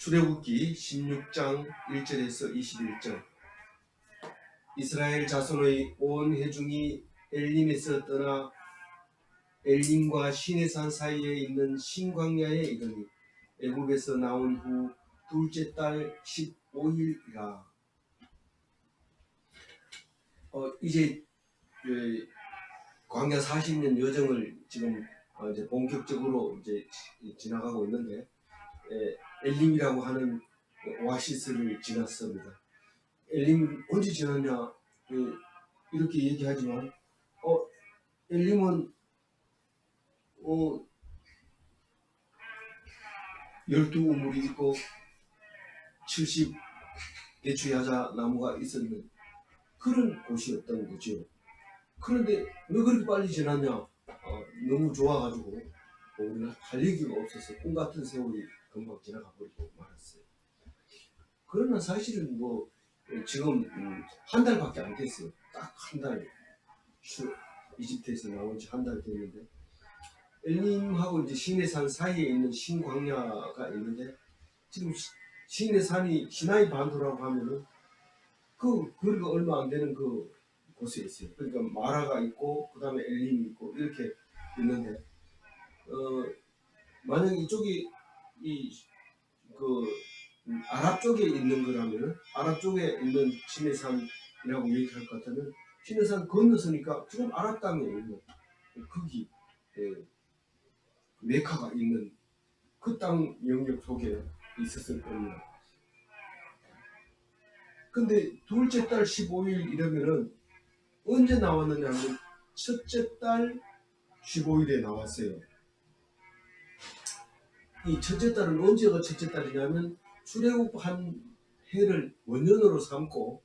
출애굽기 16장 1절에서 21절. 이스라엘 자손의 온 회중이 엘림에서 떠나 엘림과 시내산 사이에 있는 신광야에 이르니 애굽에서 나온 후 둘째 달 15일이라. 이제 광야 40년 여정을 지금 이제 본격적으로 이제 지나가고 있는데, 엘림이라고 하는 오아시스를 지났습니다. 엘림 언제 지났냐 이렇게 얘기하지만 엘림은 12우물이 있고 70 대추야자 나무가 있었는 그런 곳이었던 거죠. 그런데 왜 그렇게 빨리 지났냐? 너무 좋아가지고 우리는 할 얘기가 없어서 꿈같은 세월이 금방 지나가 버리고 말았어요. 그러나 사실은 지금 한 달밖에 안 됐어요. 딱 한 달. 이집트에서 나온 지 한 달 됐는데, 엘림하고 이제 시내산 사이에 있는 신광야가 있는데, 지금 시내산이 시나이 반도라고 하면은 거리가 얼마 안 되는 그 곳에 있어요. 그러니까 마라가 있고 그 다음에 엘림이 있고 이렇게 있는데, 만약 이쪽이 아랍 쪽에 있는 거라면, 아랍 쪽에 있는 시내산이라고 얘기할 것 같으면, 시내산 건너서니까 지금 아랍 땅에 있는 거기 메카가 있는 그 땅 영역 속에 있었을 겁니다. 근데 둘째 달 15일 이러면은 언제 나왔느냐면 첫째 달 15일에 나왔어요. 이 첫째 달은 언제가 첫째 달이냐면 출애굽한 해를 원년으로 삼고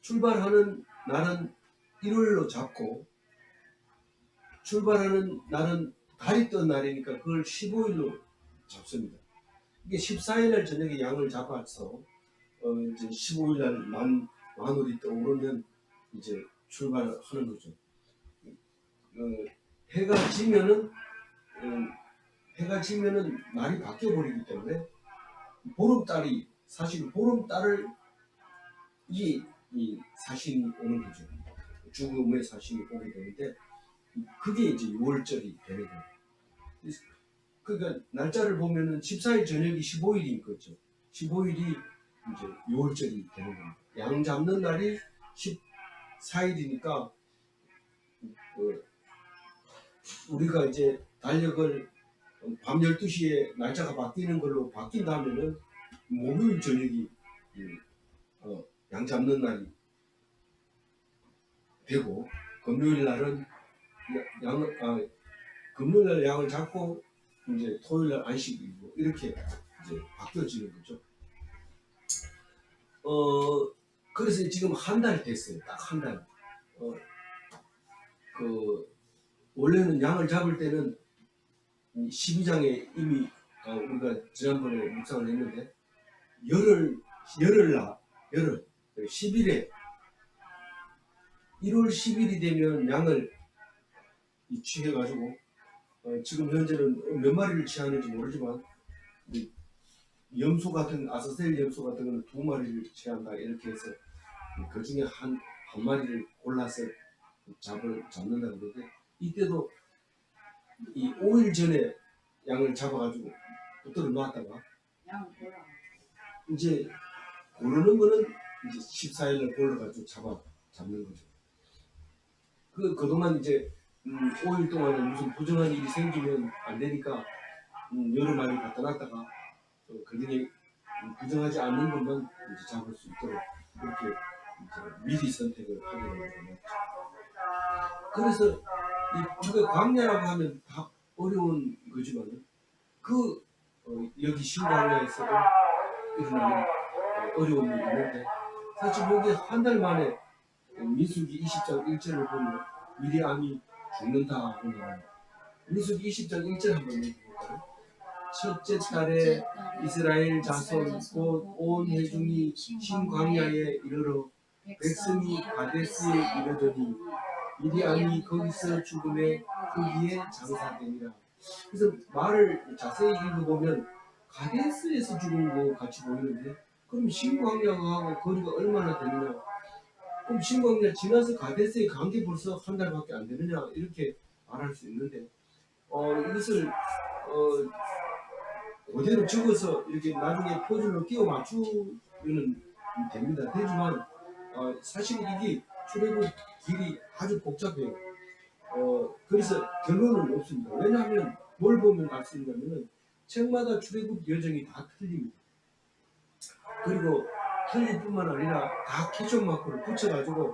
출발하는 날은 1월로 잡고 출발하는 날은 달이 뜬 날이니까 그걸 15일로 잡습니다. 이게 14일날 저녁에 양을 잡아서 이제 15일날 만월이 떠오르면 이제 출발하는 거죠. 해가 지면은 날이 바뀌어 버리기 때문에 보름달이 사실 보름달을 이 사신이 오는 거죠. 죽음의 사신이 오게 되는데 그게 이제 6월절이 되는 거예요. 그러니까 날짜를 보면은 14일 저녁이 15일인 거죠. 15일이 이제 6월절이 되는 겁니다. 양 잡는 날이 14일이니까 우리가 이제 달력을 밤 12시에 날짜가 바뀌는 걸로 바뀐다면은 목요일 저녁이 양 잡는 날이 되고, 금요일 날은 금요일 날 양을 잡고 이제 토요일 날 안식이고 이렇게 이제 바뀌어지는 거죠. 그래서 지금 한 달 됐어요. 딱 한 달. 원래는 양을 잡을 때는 12장에 이미 우리가 지난번에 묵상을 했는데 열흘 10일에 1월 10일이 되면 양을 취해가지고 지금 현재는 몇 마리를 취하는지 모르지만 염소 같은 아사셀 염소 같은 거는 2마리를 취한다 이렇게 해서 그 중에 한 마리를 골라서 잡는다 그러는데, 이때도 이 5일 전에 양을 잡아가지고 붙들어 놨다가 이제 고르는 거는 이제 14일날 골라가지고 잡는 거죠. 그동안 이제 5일 동안에 무슨 부정한 일이 생기면 안 되니까 여러 마리 갖다 놨다가 그중에 부정하지 않는 것만 이제 잡을 수 있도록 이렇게 이제 미리 선택을 하게 되는 거죠. 그래서 우리가 광야라고 하면 다 어려운 거지만 여기 신광야에서도 일어나는 어려움이 있는데, 사실 여기 한 달 만에 민수기 20장 1절을 보면 미리암이 죽는다 하고 나와요. 민수기 20장 1절 한번 읽어볼까요? 첫째 달에 이스라엘 자손 곧 온 회중이 신광야에 이르러 백성이 가데스에 이르더니 미리암이 거기서 죽음에 거기에 장사되니라. 그래서 말을 자세히 읽어보면 가데스에서 죽은 거 같이 보이는데, 그럼 신광야하고 거리가 얼마나 되느냐? 그럼 신광야 지나서 가데스에 간 게 벌써 한 달밖에 안 되느냐? 이렇게 말할 수 있는데, 이것을 그대로 적어서 이렇게 나중에 표준으로 끼워 맞추면 됩니다. 되지만 사실 이게 출애굽 길이 아주 복잡해요. 그래서 결론은 없습니다. 왜냐하면 뭘 보면 알 수 있냐면은 책마다 출애굽 여정이 다 틀립니다. 그리고 틀릴 뿐만 아니라 다 캐션 마크를 붙여가지고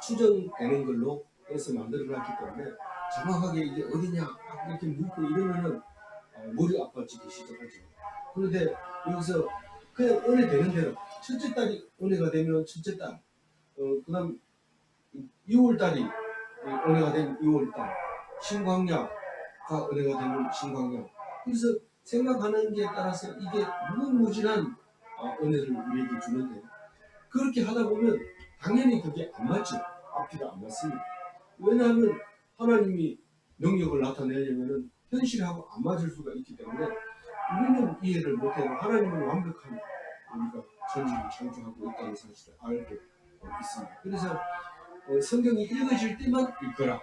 추정되는 걸로 해서 만들어놨기 때문에 정확하게 이게 어디냐 이렇게 묻고 이러면은 머리 아파지기 시작하죠. 그런데 여기서 그냥 은혜 되는 대로 첫째 딸이 은혜가 되면 첫째 딸, 그 다음 6월달이 은혜가 된 6월달, 신광야가 은혜가 되는 신광야. 그래서 생각하는 게 따라서 이게 무궁무진한 은혜를 우리에게 주는데, 그렇게 하다 보면 당연히 그게 안 맞죠. 앞뒤가 안 맞습니다. 왜냐하면 하나님이 능력을 나타내려면 현실하고 안 맞을 수가 있기 때문에 우리는 이해를 못해도 하나님은 완벽한 우리가 천지를 창조하고 있다는 사실을 알고 있습니다. 그래서 성경이 읽어질 때만 읽거라.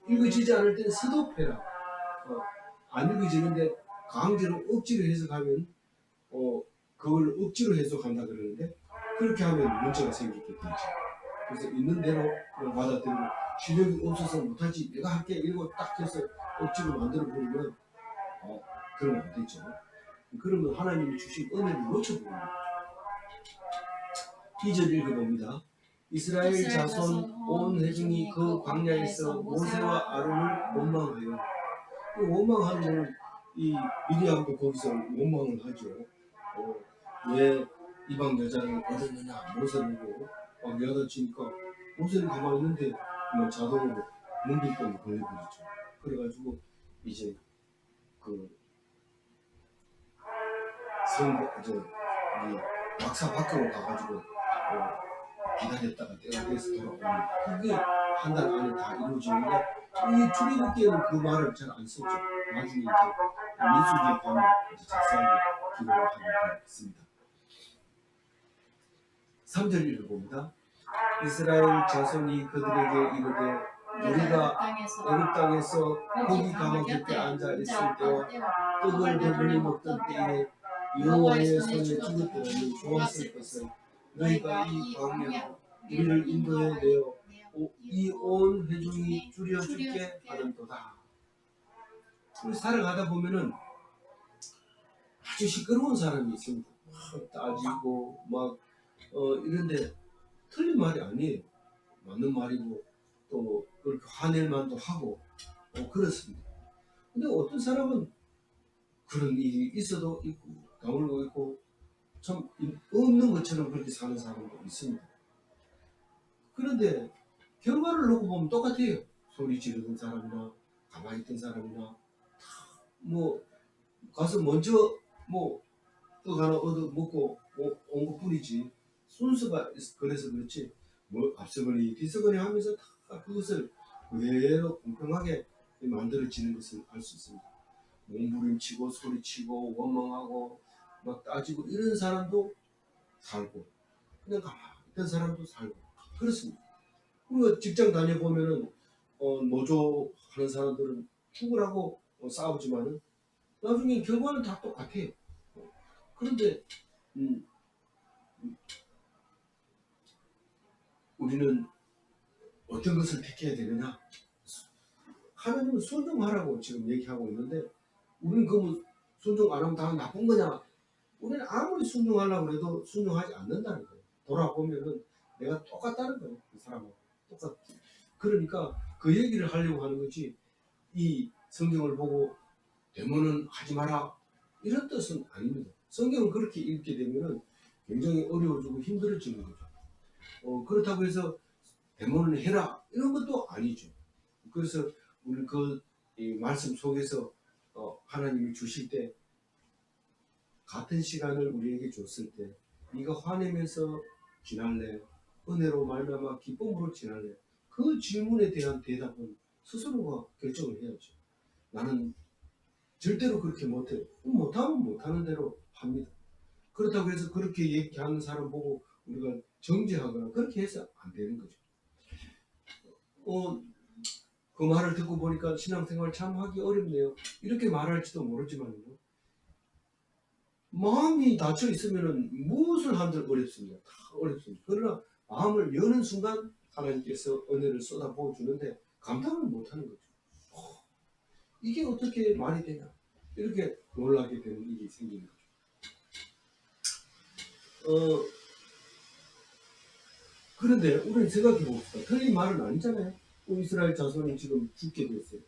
읽어지지 않을 때는 스톱해라. 안 읽어지는데 강제로 억지로 해석하면 그걸 억지로 해석한다 그러는데, 그렇게 하면 문제가 생기게 되죠. 그래서 있는 대로 받아들이고 실력이 없어서 못하지 내가 할게 이러고 딱 해서 억지로 만들어 버리면 그러면 안 되죠. 그러면 하나님이 주신 은혜를 놓쳐버립니다. 2절 읽어봅니다. 이스라엘 자손 온 회중이 그 광야에서 모세와 아론을 원망하여, 원망하는 것은 이 미디안도 거기서 원망을 하죠. 왜 이방 여자를 얻었느냐, 모세를 보고 광야다 치니까 모세는 가만히 있는데 자동으로 문둥병이 걸려버리죠. 그래가지고 이제 그 막사 밖으로 가가지고 기다렸다가 때가 돼서 돌아옵니다. 그게 한 달 안에 다 이루어지는데, 이 출애굽기에는 그 말을 잘 안 썼죠. 나중에 이제 민수기에 가면 이제 자세하게 기록을 하고 있습니다. 3절 읽어봅니다. 이스라엘 자손이 그들에게 이르되 우리가 애굽 땅에서 고기 가마 곁에 앉아 있을 때와 떡을 배불리 먹던 때에 여호와의 손에 죽었더라면 좋았을 것을 너희가 이 광야로 우리를 인도해 내어 이 온 회중이 줄여 죽게 하는도다. 살아가다 보면은 아주 시끄러운 사람이 있습니다. 막 따지고 막 이런데 틀린 말이 아니에요. 맞는 말이고 또 그렇게 화낼 만도 하고 그렇습니다. 근데 어떤 사람은 그런 일이 있어도 있고 다물고 있고 참 없는 것처럼 그렇게 사는 사람도 있습니다. 그런데 결과를 놓고 보면 똑같아요. 소리 지르는 사람이나 가만히 있던 사람이나 뭐 가서 먼저 떡 하나 얻어 먹고 온 것뿐이지, 순서가 그래서 그렇지 앞서거니 뒤서거니 하면서 다 그것을 그대로 공평하게 만들어지는 것을 알 수 있습니다. 몸부림치고 소리치고 원망하고 막 따지고 이런 사람도 살고 그냥 가만히 있던 사람도 살고 그렇습니다. 그리고 직장 다녀보면은 노조 하는 사람들은 죽으라고 싸우지만은 나중에 결과는 다 똑같아요. 그런데 우리는 어떤 것을 택해야 되느냐? 하나님은 순종하라고 지금 얘기하고 있는데, 우리는 그러면 순종 안 하면 다 나쁜 거냐? 우리는 아무리 순종하려고 해도 순종하지 않는다는 거예요. 돌아보면은 내가 똑같다는 거예요. 그 사람하고 똑같. 그러니까 그 얘기를 하려고 하는 거지, 이 성경을 보고 데모는 하지 마라 이런 뜻은 아닙니다. 성경을 그렇게 읽게 되면은 굉장히 어려워지고 힘들어지는 거죠. 그렇다고 해서 데모는 해라 이런 것도 아니죠. 그래서 우리 이 말씀 속에서 하나님이 주실 때 같은 시간을 우리에게 줬을 때 네가 화내면서 지날래, 은혜로 말미암아 기쁨으로 지날래, 그 질문에 대한 대답은 스스로가 결정을 해야죠. 나는 절대로 그렇게 못해요. 못하면 못하는 대로 합니다. 그렇다고 해서 그렇게 얘기하는 사람 보고 우리가 정죄하거나 그렇게 해서 안 되는 거죠. 그 말을 듣고 보니까 신앙생활 참 하기 어렵네요. 이렇게 말할지도 모르지만요. 마음이 닫혀 있으면 무엇을 한들 어렵습니다. 다 어렵습니다. 그러나 마음을 여는 순간 하나님께서 은혜를 쏟아부어 주는데 감당을 못하는 거죠. 이게 어떻게 말이 되냐? 이렇게 놀라게 되는 일이 생기는 거죠. 그런데 우리는 생각해 봅시다. 틀린 말은 아니잖아요. 이스라엘 자손이 지금 죽게 됐어요.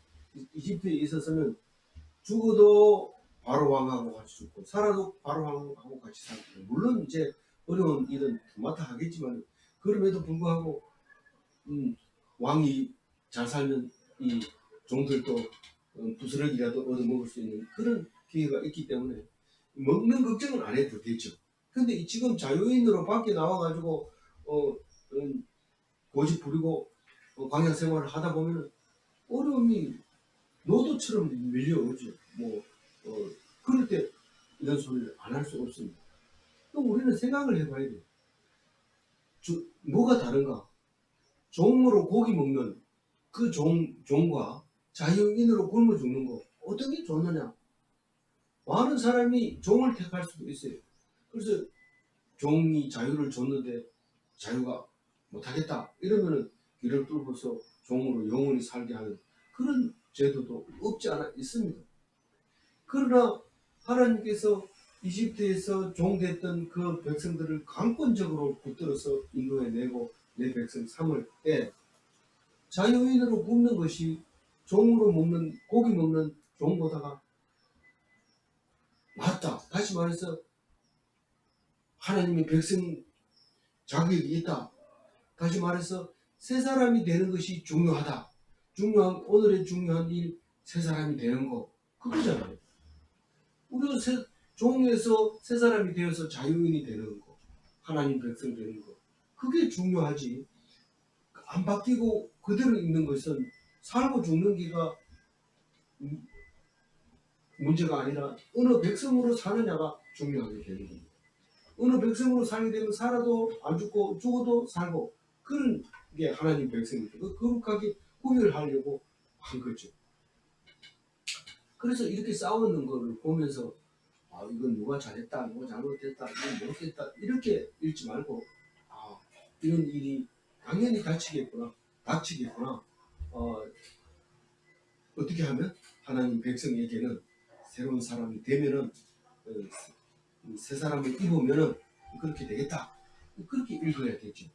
이집트에 있어서는 죽어도 바로 왕하고 같이 죽고 살아도 바로 왕하고 같이 살고, 물론 이제 어려운 일은 도맡아 하겠지만 그럼에도 불구하고 왕이 잘 살면 이 종들도 부스러기라도 얻어먹을 수 있는 그런 기회가 있기 때문에 먹는 걱정은 안 해도 되죠. 근데 지금 자유인으로 밖에 나와가지고 고집 부리고 광야 생활을 하다 보면 어려움이 노도처럼 밀려오죠. 그럴 때 이런 소리를 안 할 수 없습니다. 또 우리는 생각을 해봐야 돼요. 뭐가 다른가? 종으로 고기 먹는 그 종과 자유인으로 굶어 죽는 거 어떤 게 좋느냐? 많은 사람이 종을 택할 수도 있어요. 그래서 종이 자유를 줬는데 자유가 못하겠다 이러면은 길을 뚫고서 종으로 영원히 살게 하는 그런 제도도 없지 않아 있습니다. 그러나 하나님께서 이집트에서 종됐던 그 백성들을 강권적으로 붙들어서 인도해 내고 내 백성 삼을 때 자유인으로 굽는 것이 종으로 먹는 고기 먹는 종보다가 낫다. 다시 말해서 하나님의 백성 자격이 있다. 다시 말해서 새 사람이 되는 것이 중요하다. 오늘의 중요한 일, 새 사람이 되는 거 그거잖아요. 우리가 종에서 새 사람이 되어서 자유인이 되는 거, 하나님 백성 되는 거, 그게 중요하지. 안 바뀌고 그대로 있는 것은 살고 죽는 게가 문제가 아니라 어느 백성으로 사느냐가 중요하게 되는 겁니다. 어느 백성으로 살게 되면 살아도 안 죽고 죽어도 살고 그런 게 하나님 백성이죠. 거룩하게 구별하려고 한 거죠. 그래서 이렇게 싸우는 거를 보면서 이건 누가 잘했다, 누가 잘못했다, 이건 못했다 이렇게 읽지 말고 이런 일이 당연히 닥치겠구나. 어떻게 하면 하나님 백성에게는 새로운 사람이 되면은 새 사람을 입으면은 그렇게 되겠다. 그렇게 읽어야 되죠.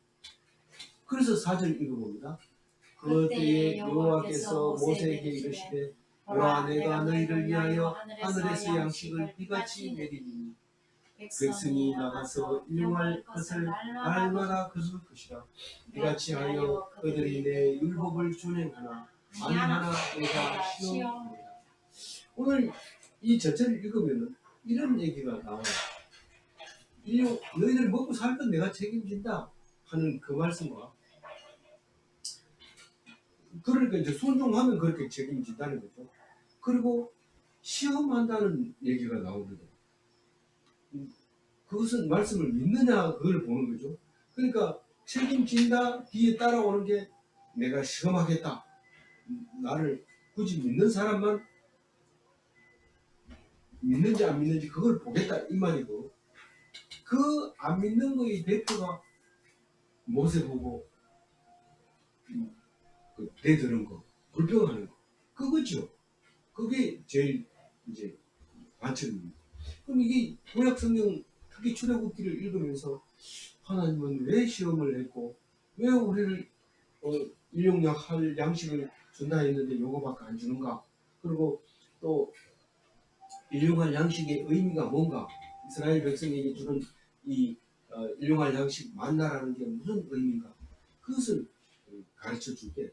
그래서 4절 읽어봅니다. 그때에 여호와께서 모세에게 이르시되 보라 내가 너희를 위하여 하늘에서 양식을 비같이 내리니 백성이 나가서 일용할 것을 날마다 거둘 것이라. 이같이 하여 그들이 내 율법을 준행하나 아니하나 내가 시험하리라. 오늘 이 저절을 읽으면 이런 얘기가 나와요. 너희들 먹고 살건 내가 책임진다 하는 그 말씀과, 그러니까 이제 순종하면 그렇게 책임진다는 거죠. 그리고 시험한다는 얘기가 나옵니다. 그것은 말씀을 믿느냐 그걸 보는 거죠. 그러니까 책임진다 뒤에 따라오는 게 내가 시험하겠다. 나를 굳이 믿는 사람만 믿는지 안 믿는지 그걸 보겠다 이 말이고, 그 안 믿는 거의 대표가 모세 보고 대드는 거, 불평하는 거, 그거죠. 그게 제일 이제 관점입니다. 그럼 이게 구약 성경 특히 출애굽기를 읽으면서 하나님은 왜 시험을 했고 왜 우리를 일용약 할 양식을 준다 했는데 요거밖에 안 주는가? 그리고 또 일용할 양식의 의미가 뭔가? 이스라엘 백성에게 주는 이 일용할 양식 만나라는 게 무슨 의미인가? 그것을 가르쳐 줄 때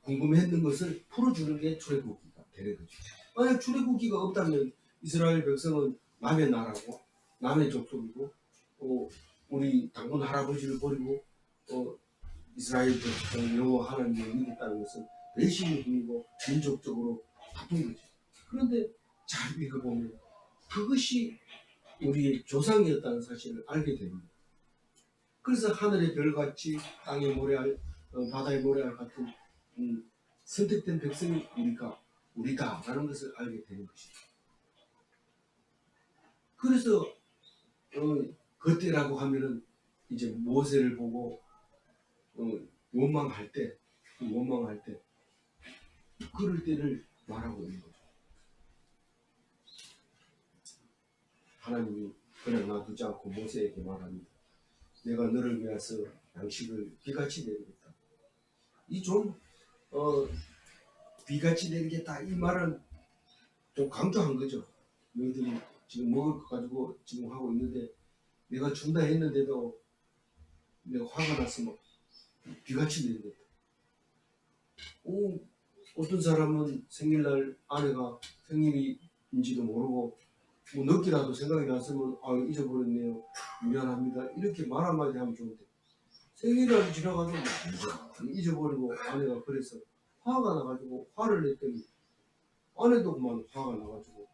궁금했는 것을 풀어주는 게 출애굽기가 되는 거죠. 만약 출애굽기가 없다면 이스라엘 백성은 남의 나라고 남의 족속이고 우리 당군 할아버지를 버리고 이스라엘 백성 여호와 하나님을 믿겠다는 것은 배신이고 민족적으로 바쁜 거지. 그런데 잘 읽어보면 그것이 우리의 조상이었다는 사실을 알게 됩니다. 그래서 하늘의 별같이 땅의 모래알, 바다의 모래알 같은 선택된 백성이 우리다라는 것을 알게 되는 것이죠. 그래서 그때라고 하면은 이제 모세를 보고 원망할 때 그럴 때를 말하고 있는 거죠. 하나님이 그냥 놔두지 않고 모세에게 말합니다. 내가 너를 위해서 양식을 비같이 내리겠다. 이 좀 비같이 내리겠다 이 말은 좀 강조한 거죠. 너희들이 지금 먹을 것 가지고 지금 하고 있는데 내가 준다 했는데도 내가 화가 나서 막 비같이 내리겠다. 어떤 사람은 생일날 아내가 생일인지도 모르고 뭐 늦게라도 생각이 났으면 잊어버렸네요. 미안합니다. 이렇게 말 한마디 하면 좋은데 생일날이 지나가도 잊어버리고 아내가 그래서 화가 나가지고 화를 냈더니 아내도 그만 화가 나가지고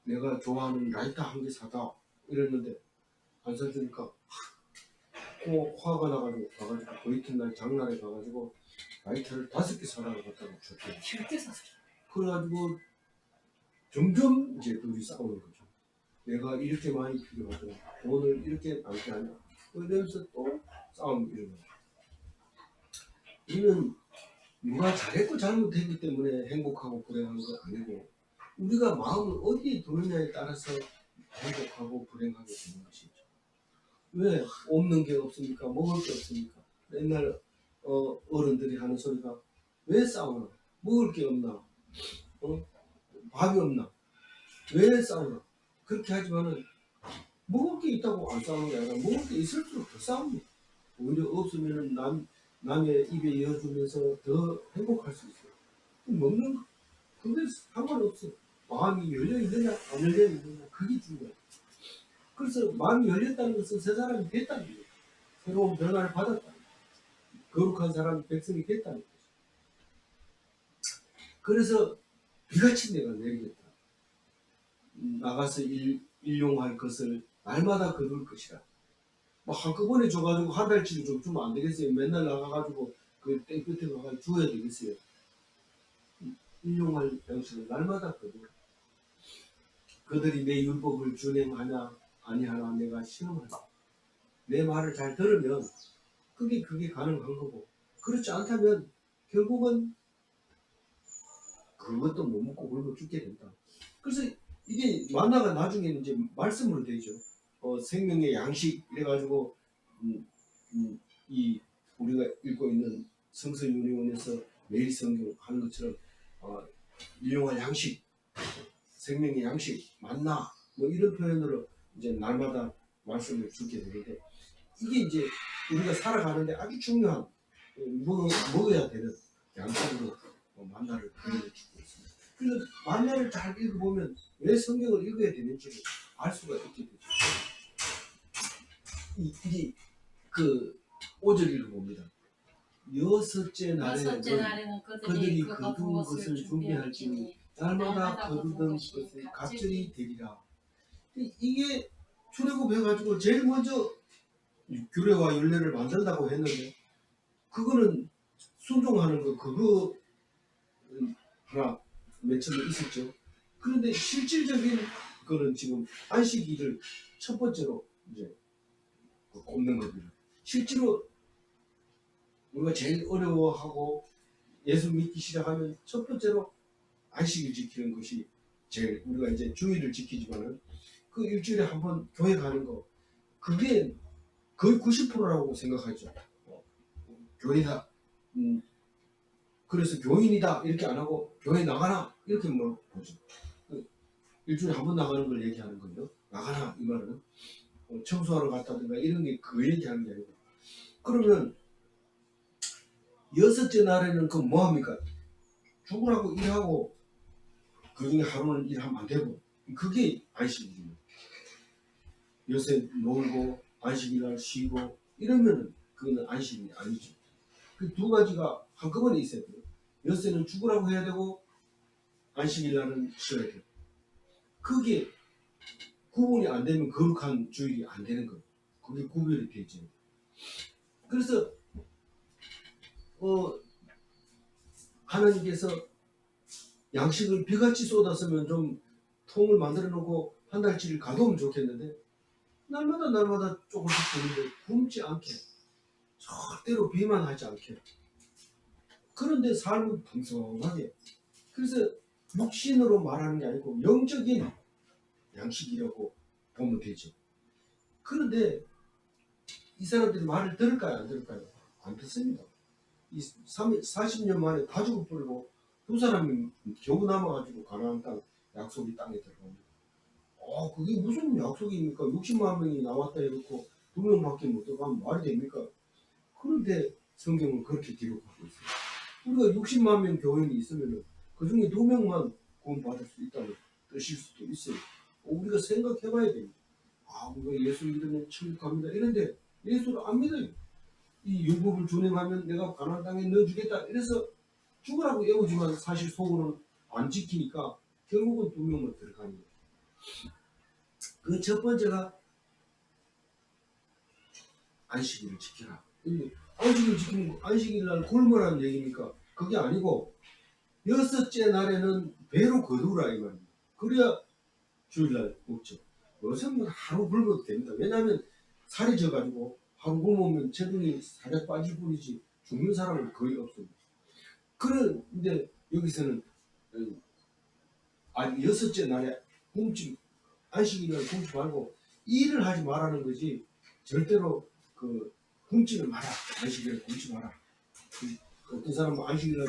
내가 좋아하는 라이터 한 개 사다 이랬는데 안 사주니까 화가 나가지고 그 이튿날 장날에 가가지고 라이터를 5개 사라고 갖다가 줬대요. 절대 샀어. 그래가지고 점점 이제 둘이 싸우는 거죠. 내가 이렇게 많이 필요하고 돈을 이렇게 많게 하냐. 그러면서 또 싸움이 일어나요. 우리는 누가 잘했고 잘못했기 때문에 행복하고 불행한 건 아니고 우리가 마음을 어디에 두느냐에 따라서 행복하고 불행하게 되는 것이죠. 왜 없는 게 없습니까? 먹을 게 없습니까? 옛날 어른들이 하는 소리가 왜 싸우나? 먹을 게 없나? 밥이 없나? 왜 싸우나? 그렇게 하지만은 먹을 게 있다고 안 싸우는 게 아니라 먹을 게 있을수록 더 싸웁니다. 오히려 없으면은 남의 입에 이어주면서 더 행복할 수 있어요. 먹는 거 그게 상관없어. 마음이 열려 있느냐 안 열려 있느냐 그게 중요해요. 그래서 마음이 열렸다는 것은 새 사람이 됐다는 거예요. 새로운 변화를 받았다는 거예요. 거룩한 사람이 백성이 됐다는 거죠. 그래서 비같이 내가 내리겠다. 나가서 일용할 것을 날마다 거둘 것이라. 뭐 한꺼번에 줘가지고 한 달치를 좀 주면 안 되겠어요. 맨날 나가가지고 그 땡 끝에 가가지고 줘야 되겠어요. 일용할 양식을 날마다 거두라. 그들이 내 율법을 준행하냐 아니하나 내가 시험하라. 내 말을 잘 들으면 그게 가능한 거고 그렇지 않다면 결국은 그것도 못 먹고 굶어 죽게 된다. 그래서 이게 만나가 나중에는 이제 말씀으로 되죠. 생명의 양식 이래가지고 이 우리가 읽고 있는 성서윤회원에서 매일 성경 하는 것처럼 일용할 양식, 생명의 양식, 만나 뭐 이런 표현으로 이제 날마다 말씀을 주게 되는데 이게 이제 우리가 살아가는데 아주 중요한 먹어야 되는 양식으로 만나를 보내주고 있습니다. 그래서 만나를 잘 읽어보면 왜 성경을 읽어야 되는지를 알 수가 있게 되죠. 이게 그 5절 읽어봅니다. 여섯째 날에는 그들이 거둔 것을 준비할지니 날마다 거두던 것을 갑절이 되리라. 이게 출애굽해가지고 제일 먼저 규례와 율례를 만든다고 했는데 그거는 순종하는 거 그거 하나 맨 처음에 있었죠. 그런데 실질적인 거는 지금 안식일을 첫 번째로 이제 꼽는 겁니다. 실제로 우리가 제일 어려워하고 예수 믿기 시작하면 첫 번째로 안식일 지키는 것이 제일 우리가 이제 주일을 지키지만은 그 일주일에 한 번 교회 가는 거 그게 거의 90%라고 생각하죠. 교회다. 그래서 교인이다 이렇게 안 하고 교회 나가라 이렇게 뭐 보죠. 일주일에 한 번 나가는 걸 얘기하는 거예요. 나가라 이 말은 청소하러 갔다든가 이런 게 그 얘기하는 게 아니고 그러면 여섯째 날에는 그 뭐합니까? 죽으라고 일하고 그 중에 하루는 일하면 안 되고 그게 안식일이에요. 요새 놀고 안식일날 쉬고 이러면 그거는 안식일이 아니죠. 그 두 가지가 한꺼번에 있어야 돼요. 요새는 죽으라고 해야 되고 안식일 날은 쉬어야 돼요. 그게 구분이 안 되면 거룩한 주일이 안 되는 거예요. 그게 구별이 되죠. 그래서 하나님께서 양식을 비같이 쏟았으면 좀 통을 만들어 놓고 한 달치를 가져오면 좋겠는데 날마다 조금씩 주는데 굶지 않게 절대로 비만하지 않게 그런데 삶은 풍성하게 그래서 육신으로 말하는 게 아니고 영적인 양식이라고 보면 되죠. 그런데 이 사람들이 말을 들을까요? 안 들을까요? 안 듣습니다. 이 40년 만에 다 죽어버리고 두 사람이 겨우 남아가지고 가나안 땅 약속의 땅에 들어갑니다. 그게 무슨 약속입니까? 60만 명이 나왔다 해놓고 2명밖에 못 들어가면 말이 됩니까? 그런데 성경은 그렇게 기록하고 있어요. 우리가 60만 명 교인이 있으면 그 중에 2명만 구원받을 수 있다는 뜻일 수도 있어요. 우리가 생각해봐야 됩니다. 우리가 예수 믿으면 천국 갑니다. 이런데 예수를 안 믿어요. 이 율법을 준행하면 내가 가나안 땅에 넣어주겠다. 이래서 죽으라고 애우지만 사실 속으로는 안 지키니까 결국은 2명만 들어가는 거예요. 그 첫 번째가 안식일을 지켜라. 안식일 지키면 안식일 날 굶으라는 얘기니까 그게 아니고 6째 날에는 배로 거두라 이 말입니다. 그래야 주일날 먹죠. 요새는 하루 굶어도 됩니다. 왜냐하면 살이 져가지고 하루 굶으면 체중이 살짝 빠질 뿐이지 죽는 사람은 거의 없습니다. 그런데 여기서는 6째 날에 안식일날 굶지 말고 일을 하지 말라는 거지 절대로 굶지는 마라. 안식일날 굶지 마라. 어떤 사람은 안식일날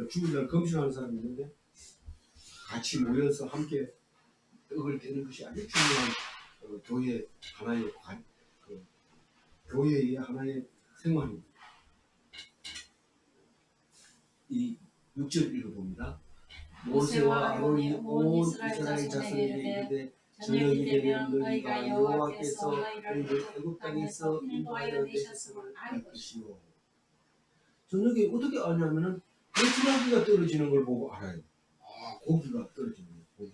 주일날 금식하는 사람이 있는데 같이 모여서 함께 떡을 떼는 것이 아주 중요한 교회의 하나의 교회의 하나의 생활입니다. 이 6절 읽어봅니다. 모세와 아론이 온 이스라엘 자손에게 이르되 저녁이 되면 너희가 여호와께서 너희를 애굽 땅에서 인도하여 내셨음을 알 것이요. 저녁에 어떻게 아냐면은 메추라기가 떨어지는 걸 보고 알아요. 고기가 떨어지는 거.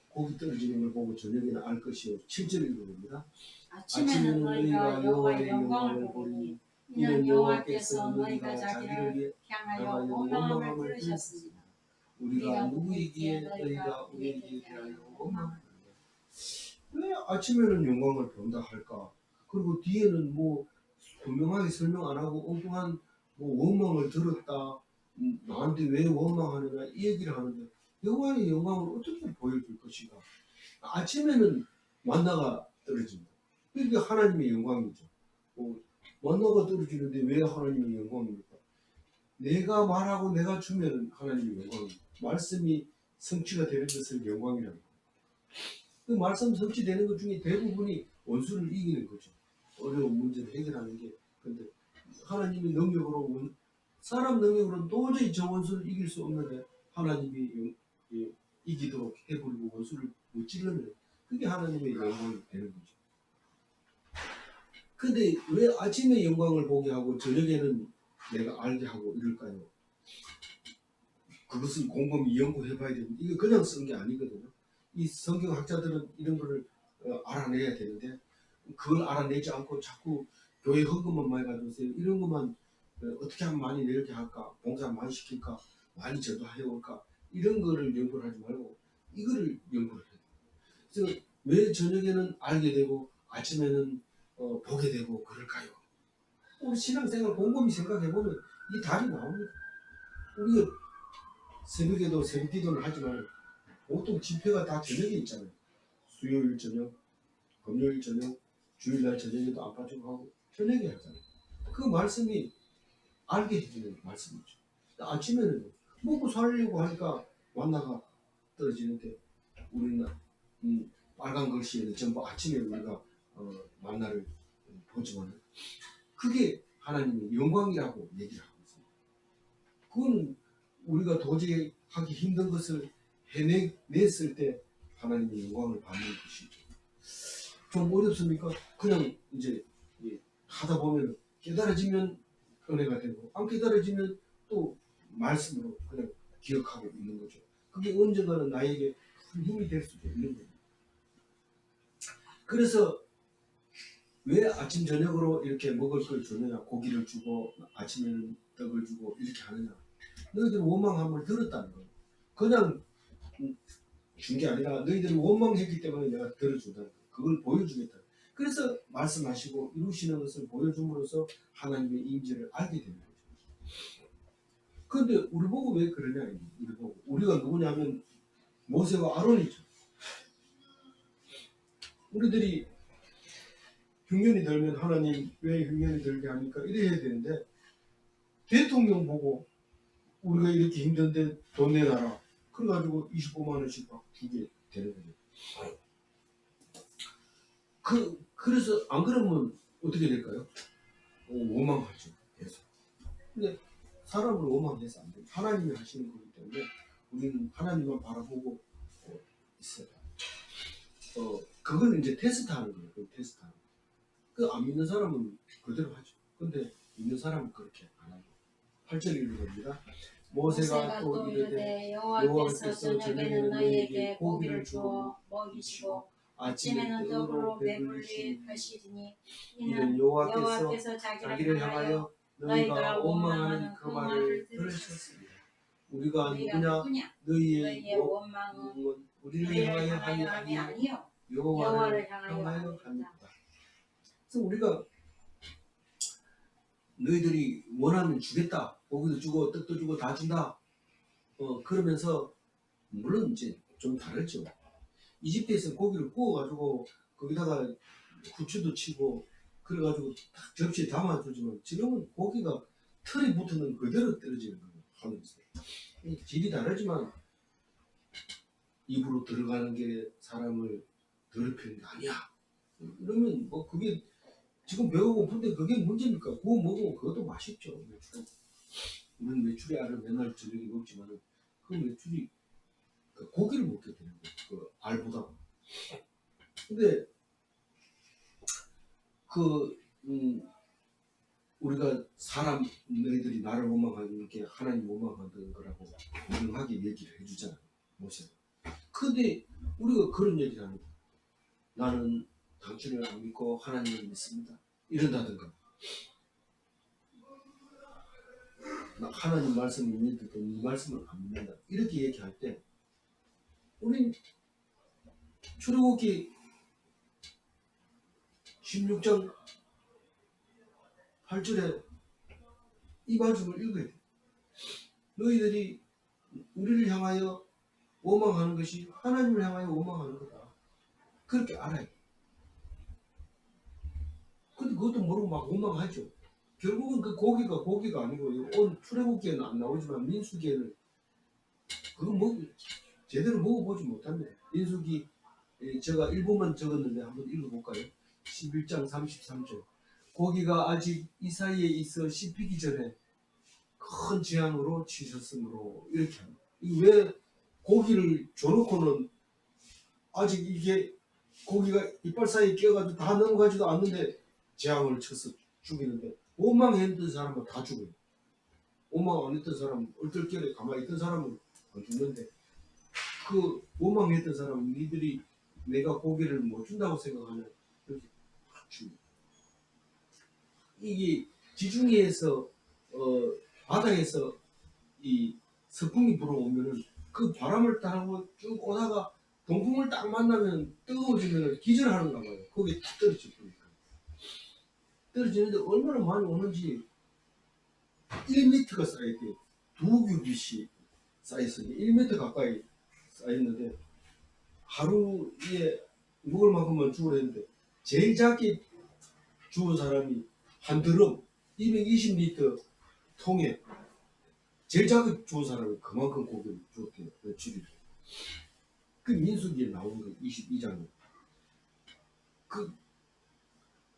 고기 떨어지는 걸 보고 저녁에는 알 것이요. 7절 읽어봅니다. 아침에는 너희가 여호와의 영광을 보리니 이는 여호와께서 너희가 자기를 위해 향하여 원망함을 부르셨습니다. 우리가 누구이기에 너희가 우리에게 대하여 원망을 하느냐. 왜 아침에는 영광을 본다 할까? 그리고 뒤에는 분명하게 설명 안 하고 엉뚱한 원망을 들었다. 나한테 왜 원망하느냐 이 얘기를 하는데 여호와의 영광을 어떻게 보여줄 것인가? 아침에는 만나가 떨어진다. 이게 하나님의 영광이죠. 만나가 떨어지는데 왜 하나님의 영광입니까? 내가 말하고 내가 주면 하나님의 영광입니다. 말씀이 성취가 되는 것을 영광이라고 합니다. 그 말씀 성취되는 것 중에 대부분이 원수를 이기는 거죠. 어려운 문제를 해결하는 게. 근데 하나님의 능력으로 사람 능력으로는 도저히 저 원수를 이길 수 없는데 하나님이 이기도록 해버리고 원수를 무찌르면 그게 하나님의 영광이 되는 거죠. 근데 왜 아침에 영광을 보게 하고 저녁에는 내가 알게 하고 이럴까요? 그것은 곰곰이 연구해봐야 됩니다. 이거 그냥 쓴 게 아니거든요. 이 성경학자들은 이런 거를 알아내야 되는데 그걸 알아내지 않고 자꾸 교회 헌금만 많이 가져오세요. 이런 것만 어떻게 하면 많이 내게 할까? 봉사 많이 시킬까? 많이 전도해올까? 이런 거를 연구를 하지 말고 이거를 연구를 해요. 그래서 왜 저녁에는 알게 되고 아침에는 보게 되고 그럴까요? 우리 신앙생활 곰곰이 생각해보면 이 답이 나옵니다. 우리가 새벽에도 새벽기도를 하지만 보통 집회가 다 저녁에 있잖아요. 수요일 저녁, 금요일 저녁, 주일날 저녁에도 안 빠지고 하고 저녁에 하잖아요. 그 말씀이 알게 해주는 말씀이죠. 아침에는 먹고 살려고 하니까 만나가 떨어지는데 우리는 빨간 글씨에는 전부 아침에 우리가 만나를 보지만 그게 하나님의 영광이라고 얘기를 하고 있습니다. 그건 우리가 도저히 하기 힘든 것을 해냈을 때 하나님의 영광을 받는 것이죠. 좀 어렵습니까? 그냥 이제 하다 보면 깨달아지면 은혜가 되고 안 깨달아지면 또 말씀으로 그냥 기억하고 있는 거죠. 그게 언젠가는 나에게 큰 힘이 될 수도 있는 거예요. 그래서 왜 아침 저녁으로 이렇게 먹을 걸 주느냐, 고기를 주고 아침에는 떡을 주고 이렇게 하느냐. 너희들이 원망함을 들었다는 거예요. 그냥 준 게 아니라 너희들이 원망했기 때문에 내가 들어준다는 거예요. 그걸 보여주겠다. 그래서 말씀하시고 이루시는 것을 보여줌으로써 하나님의 임재를 알게 되는 거죠. 그런데 우리 보고 왜 그러냐, 우리 보고. 우리가 누구냐면 모세와 아론이죠. 우리들이 흉년이 들면 하나님 왜 흉년이 들게 합니까? 이래야 되는데 대통령 보고 우리가 이렇게 힘든데 돈 내놔라. 그래가지고 25만 원씩 막 주게 되는 거죠. 그래서 안 그러면 어떻게 될까요? 원망하죠. 계속. 근데 사람을 원망해서 안 돼요. 하나님이 하시는 거기 때문에 우리는 하나님만 바라보고 있어요. 그걸 이제 테스트하는 거예요. 그 테스트하는 거. 안 믿는 사람은 그대로 하죠. 근데 믿는 사람은 그렇게 안 하고. 8절 읽어봅니다. 모세가 또 이르되 여호와께서 저녁에는 너희에게 고기를 주어 먹이시고 아침에는 떡으로 배불리 하시리니 이는 여호와께서 자기를 향하여 너희가 원망하는 그 말을 들으셨습니다. 우리가 누구냐? 너희의 원망은 우리를 향하여 함이 아니요 여호와를 향하여 합니다. 그래서 우리가 너희들이 원하면 주겠다. 고기도 주고 떡도 주고 다 준다. 그러면서 물론 이제 좀 다르죠. 이집트에서 고기를 구워가지고 거기다가 후추도 치고 그래가지고 딱 접시에 담아주지만 지금은 고기가 털이 붙는 그대로 떨어지는 거예요. 하면서 질이 다르지만 입으로 들어가는 게 사람을 더럽히는 게 아니야. 그러면 뭐 그게 지금 배고픈데 그게 문제입니까? 구워 먹으면 그것도 맛있죠. 매출. 우리는 메추리 알을 맨날 저녁에 먹지만 그 메추리 그 고기를 먹게 되는 거예요. 그 알보다. 근데 우리가 사람 너희들이 나를 원망하는 게 하나님 원망하는 거라고 분명하게 얘기를 해주잖아요. 모세가. 근데 우리가 그런 얘기를 합니다. 나는 당신을 안 믿고 하나님을 믿습니다. 이런다든가. 나 하나님 말씀을 믿는데도 네 말씀을 안 믿는다. 이렇게 얘기할 때 우린 출애굽기 16장 8절에 이 말씀을 읽어야 돼. 너희들이 우리를 향하여 원망하는 것이 하나님을 향하여 원망하는 거다. 그렇게 알아요. 근데 그것도 모르고 막 원망하죠. 결국은 그 고기가 아니고 오늘 출애굽기에는 안 나오지만 민수기에는 그거 제대로 먹어보지 못합니다. 민수기 제가 일부만 적었는데 한번 읽어볼까요? 11장 33절. 고기가 아직 이 사이에 있어 씹히기 전에 큰 재앙으로 치셨으므로 이렇게 합니다. 왜 고기를 줘놓고는 아직 이게 고기가 이빨 사이에 끼어가지고 다 넘어가지도 않는데 재앙을 쳐서 죽이는데 원망했던 사람은 다 죽어요. 원망 안 했던 사람은 얼떨결에 가만히 있던 사람은 안 죽는데 그 원망했던 사람은 니들이 내가 고기를 못 준다고 생각하면 이렇게 팍 죽어요. 이게 지중해에서 바다에서 이 서풍이 불어오면은 그 바람을 따라고 쭉 오다가 동풍을 딱 만나면 뜨거워지면 기절하는가 봐요. 거기에 딱 떨어져 버리니까. 떨어지는데 얼마나 많이 오는지 1m가 쌓여있대. 두 규빗이 쌓였어요. 1m 가까이 쌓였는데 하루에 먹을 만큼만 주우려 했는데 제일 작게 주운 사람이 한 드럼 220리터 통에 제일 작게 주운 사람이 그만큼 고기를 주었대요. 며칠이. 그 민수기에 나오는 거 22장에.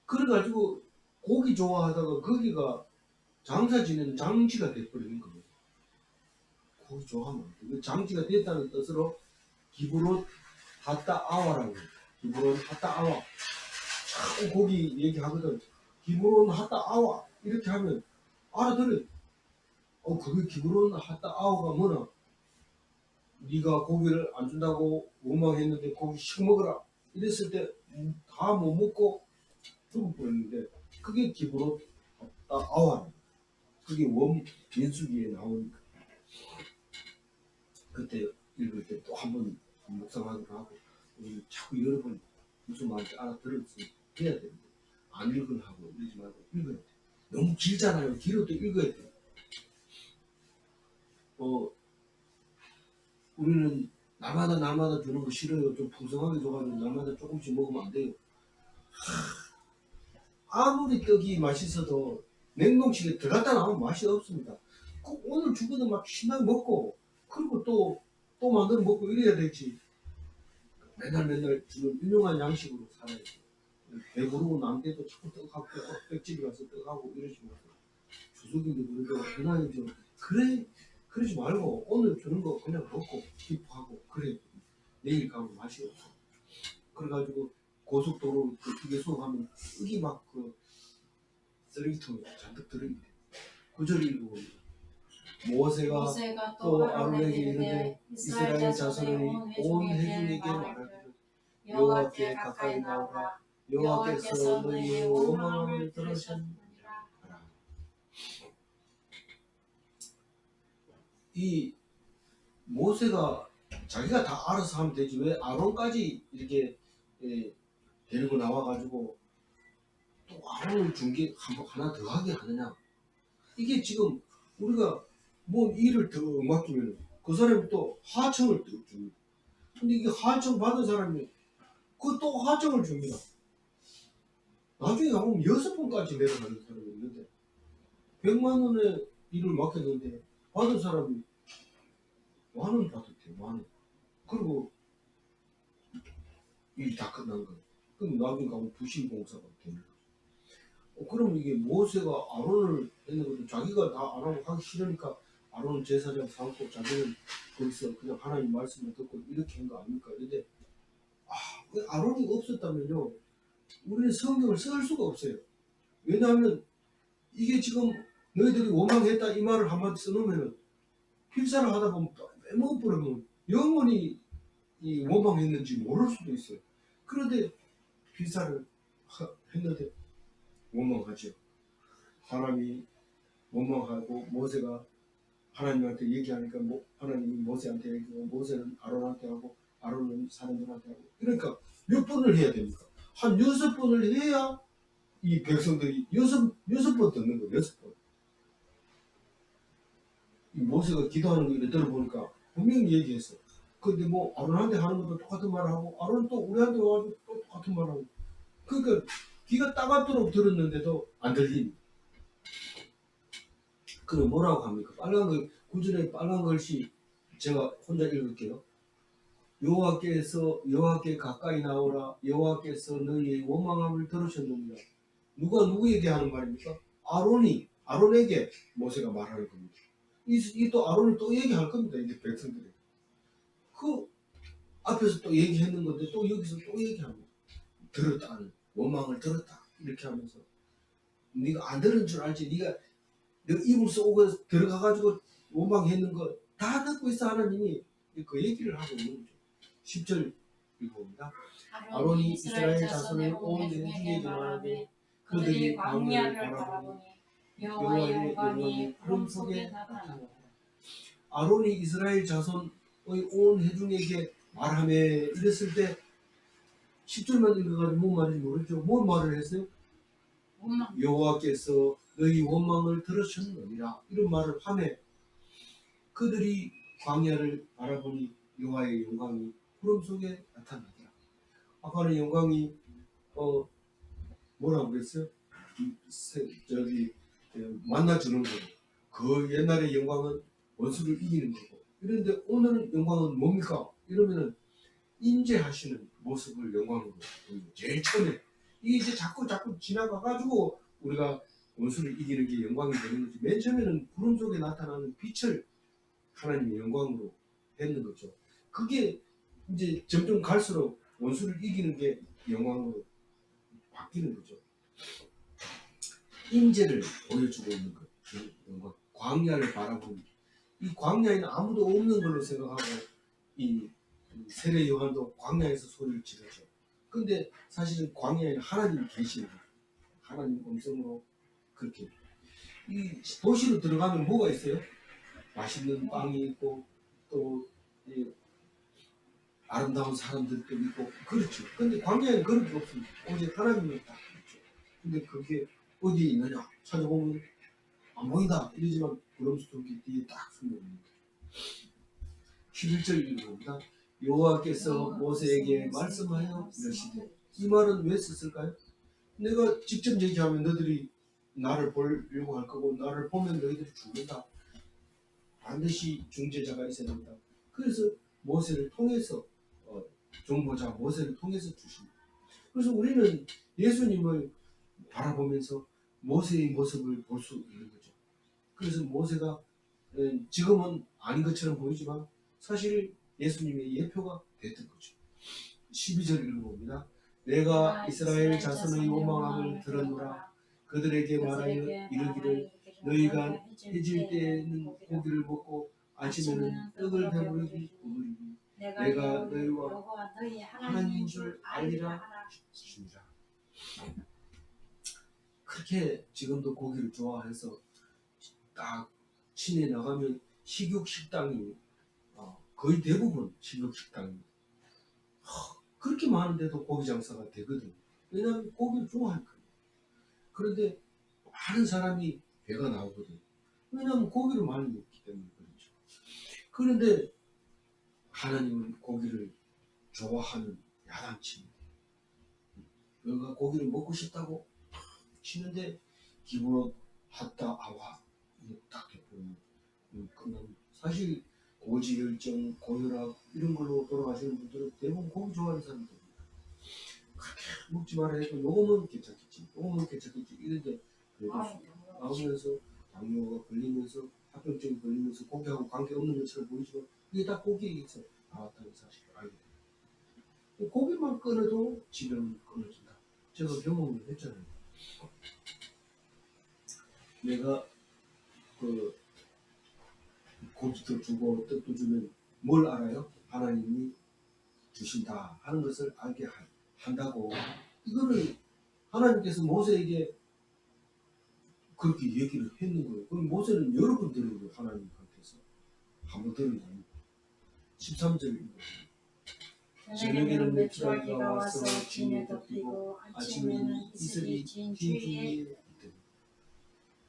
그래가지고 고기 좋아하다가 거기가 장사 지내는 장지가 돼버리는 거예요. 고기 좋아하면 안 돼. 그 장지가 됐다는 뜻으로 기브론 하따 아와라고 해요. 기브론 하따 아와. 참 고기 얘기하거든. 기브론 하따 아와 이렇게 하면 알아들어요. 그게 기브론 하따 아와가 뭐나? 네가 고기를 안 준다고 원망했는데 고기 시켜 먹어라 이랬을 때 다 못 먹고 죽을 뻔했는데 그게 기부로 아와 그게 민수기에 나오니까 그때 읽을 때 또 한 번 묵상하기로 하고 우리 자꾸 여러 번 무슨 말인지 알아들었으면 해야 되는데 안 읽으려고 이러지 말고 읽어야 돼. 너무 길잖아요. 길어도 읽어야 돼. 우리는 날마다 주는 거 싫어요. 좀 풍성하게 줘가지고 날마다 조금씩 먹으면 안 돼요. 아무리 떡이 맛있어도 냉동실에 들어갔다 나오면 맛이 없습니다. 꼭 오늘 주거든 막 신나게 먹고 그리고 또 만들어 먹고 이래야 되지. 맨날 주는 훌륭한 양식으로 살아야지. 배부르고 남대도 자꾸 떡하고 떡집에 가서 떡하고 이러지 말고 주석인데 그래도 그날 좀 그래 그러지 말고 오늘 주는 거 그냥 먹고 기뻐하고 그래 내일 가면 맛이 없어. 그래가지고 고속도로 그 휴게소 가면 여기 막 그 쓰레기통에 잔뜩 들어있대. 구절 읽어봅니다. 모세가 또 아론에게 이르되 이스라엘 자손의 온 회중에게 말하기를 여호와께 가까이 나오라 여호와께서 너희의 원망함을 들으셨느니라. 이 모세가 자기가 다 알아서 하면 되지 왜 아론까지 이렇게 데리고 나와가지고 또 아론을 준 게 하나 더 하게 하느냐. 이게 지금 우리가 뭐 일을 더 맡기면 그 사람이 또 하청을 또 줍니다. 근데 이게 하청 받은 사람이 그 또 하청을 줍니다. 나중에 가보면 6번까지 내려가는 사람이 있는데 100만 원의 일을 맡겼는데 받은 사람이 10,000원 받았대요. 10,000원. 그리고 일이 다 끝난 거예요. 그럼 나중에 가면 부실공사가 되는 거죠. 그럼 이게 모세가 아론을 했는 것도 자기가 다 안 하고 하기 싫으니까 아론은 제사장 삼고 자기는 거기서 그냥 하나님 말씀을 듣고 이렇게 한 거 아닙니까? 그런데 아론이 없었다면요 우리는 성경을 쓸 수가 없어요. 왜냐하면 이게 지금 너희들이 원망했다 이 말을 한마디 써놓으면 필사를 하다 보면 빼먹어버리면 영원히 이 원망했는지 모를 수도 있어요. 그런데 필사를 했는데 원망하죠. 하나님이 원망하고 모세가 하나님한테 얘기하니까 하나님이 모세한테 얘기하고 모세는 아론한테 하고 아론은 사람들한테 하고 그러니까 몇 번을 해야 됩니까? 한 6번을 해야 이 백성들이 여섯 번 듣는 거예요. 6번. 이 모세가 기도하는 거 들어보니까 분명히 얘기했어. 근데 뭐 아론한테 하는 것도 똑같은 말을 하고 아론은 또 우리한테 와가지고 또 똑같은 말을 하고 그러니까 귀가 따갑도록 들었는데도 안 들리니. 그럼 뭐라고 합니까? 빨간 글 구절에 빨간 글씨 제가 혼자 읽을게요. 여호와께 가까이 나오라 여호와께서 너희의 원망함을 들으셨느니라. 누가 누구에게 하는 말입니까? 아론에게 모세가 말하는 겁니다. 이 또 아론이 또 얘기할 겁니다. 이제 백성들에게. 그 앞에서 또 얘기했는 건데 또 여기서 또 얘기합니다. 들었다는 원망을 들었다 이렇게 하면서 네가 안 들은 줄 알지 네가 너 이불 속에 들어가가지고 원망했는 거 다 듣고 있어 하나님이 그 얘기를 하고 있는 거죠. 10절 읽어봅니다. 아론이 이스라엘 자손의 온 회중에게 말하되 그들이 광야를 바라보니 여호와의 영광이 구름 속에 나타나더라. 아론이 이스라엘 자손의 온 회중에게 말하며 이랬을 때 10절만 읽어가지고 뭔 말인지 모르죠. 뭔 말을 했어요? 여호와께서 너희 원망을 들으셨느니라 이런 말을 하며 그들이 광야를 바라보니 여호와의 영광이 구름 속에 나타나더라. 아까는 영광이 뭐라고 그랬어요? 저기 만나주는 거고 그 옛날의 영광은 원수를 이기는 거고 그런데 오늘은 영광은 뭡니까? 이러면은 인재하시는 모습을 영광으로 보이는 제일 처음에 이게 이제 자꾸 지나가가지고 우리가 원수를 이기는 게 영광이 되는 거지. 맨 처음에는 구름 속에 나타나는 빛을 하나님의 영광으로 했는 거죠. 그게 이제 점점 갈수록 원수를 이기는 게 영광으로 바뀌는 거죠. 인재를 보여주고 있는 것, 그 영광. 광야를 바라보는 이 광야에는 아무도 없는 걸로 생각하고 이 세례 요한도 광야에서 소리를 지르죠. 근데 사실은 광야에는 하나님이 계시는 거예요. 하나님 음성으로 그렇게. 이 도시로 들어가면 뭐가 있어요? 맛있는 빵이 있고 또 이 아름다운 사람들도 있고 그렇죠. 근데 광야에는 그런 게 없습니다. 오직 하나님만 딱 있죠. 근데 그게 어디에 있느냐 찾아보면 안 보인다 이러지만 구름 속에 뒤에 딱 숨어 있는 거예요. 11절 읽어봅니다. 여호와께서 모세에게 말씀하여 이르시되. 이 말은 왜 썼을까요? 내가 직접 얘기하면 너희들이 나를 보려고 할 거고 나를 보면 너희들이 죽는다. 반드시 중재자가 있어야 된다. 그래서 모세를 통해서 정보자 모세를 통해서 주십니다. 그래서 우리는 예수님을 바라보면서 모세의 모습을 볼 수 있는 거죠. 그래서 모세가 지금은 아닌 것처럼 보이지만 사실 예수님의 예표가 됐던 거죠. 12절 읽어봅니다. 내가 이스라엘 자손의 요망함을 들었노라. 그들에게 말하여 이르기를 너희가 해질 때에는 고기를 먹고 아침에는 떡을 배부르기 우리니 내가 너희와 하나님인 줄 알리라 하시니라. 그렇게 지금도 고기를 좋아해서 딱 시내 나가면 식육 식당이 거의 대부분 식육 식당입니다. 그렇게 많은데도 고기 장사가 되거든요. 왜냐하면 고기를 좋아할 거예요. 그런데 많은 사람이 배가 나오거든요. 왜냐하면 고기를 많이 먹기 때문에 그렇죠. 그런데 하나님은 고기를 좋아하는 야단칩니다. 너가 고기를 먹고 싶다고 치는데 기브롯 핫다 아와 딱 해보면 끝납니다. 사실 고지혈증, 고혈압 이런 걸로 돌아가시는 분들은 대부분 고기 좋아하는 사람들입니다. 그렇게 먹지 말아 해도 요거는 괜찮겠지, 요거는 괜찮겠지 이런데 그래도 나오면서 당뇨가 걸리면서 합병증이 걸리면서 고기하고 관계없는 것처럼 보이지만 이게 다 고기에서 나왔다는 사실을 알게 됩니다. 고기만 끊어도 질병이 끊어진다. 제가 경험을 했잖아요. 내가 그 고기도 주고 떡도 주면 뭘 알아요? 하나님이 주신다 하는 것을 알게 한다고. 이거를 하나님께서 모세에게 그렇게 얘기를 했는 거예요. 그럼 모세는 여러 번 들은 거예요. 하나님한테서 한 번 들은 게 아니고. 13절입니다. 저녁에는 메추라기가 와서 진에 덮이고 아침에는 이슬이 진 주위에 있다.